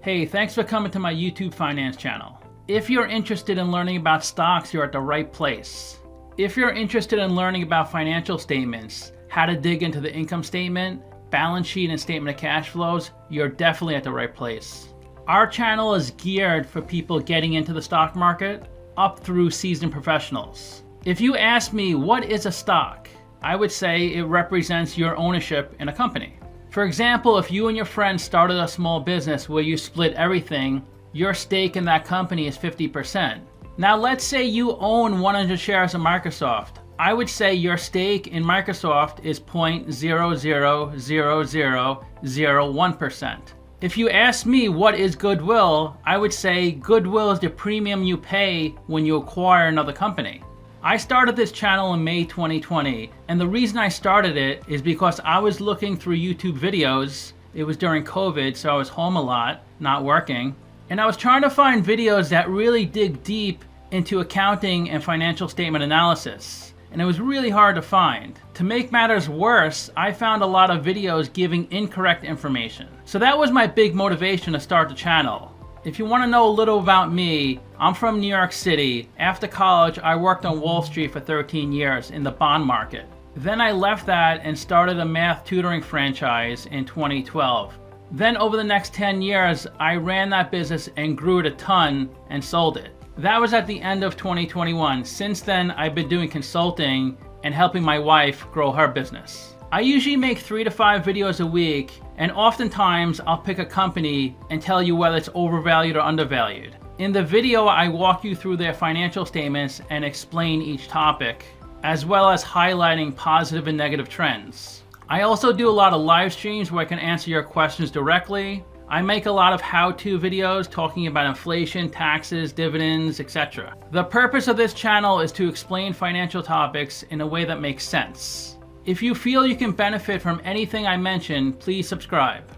Hey, thanks for coming to my YouTube finance channel. If you're interested in learning about stocks, you're at the right place. If you're interested in learning about financial statements, how to dig into the income statement, balance sheet, and statement of cash flows, you're definitely at the right place. Our channel is geared for people getting into the stock market up through seasoned professionals. If you ask me what is a stock, I would say it represents your ownership in a company. For example, if you and your friends started a small business where you split everything, your stake in that company is 50%. Now let's say you own 100 shares of Microsoft. I would say your stake in Microsoft is 0.000001%. If you ask me what is Goodwill, I would say Goodwill is the premium you pay when you acquire another company. I started this channel in May 2020, and the reason I started it is because I was looking through YouTube videos. It was during COVID, so I was home a lot, not working, and I was trying to find videos that really dig deep into accounting and financial statement analysis, and it was really hard to find. To make matters worse, I found a lot of videos giving incorrect information. So that was my big motivation to start the channel. If you want to know a little about me, I'm from New York City. After college, I worked on Wall Street for 13 years in the bond market. Then I left that and started a math tutoring franchise in 2012. Then over the next 10 years, I ran that business and grew it a ton and sold it. That was at the end of 2021. Since then, I've been doing consulting and helping my wife grow her business. I usually make 3 to 5 videos a week, and oftentimes I'll pick a company and tell you whether it's overvalued or undervalued. In the video, I walk you through their financial statements and explain each topic, as well as highlighting positive and negative trends. I also do a lot of live streams where I can answer your questions directly. I make a lot of how-to videos talking about inflation, taxes, dividends, etc. The purpose of this channel is to explain financial topics in a way that makes sense. If you feel you can benefit from anything I mention, please subscribe.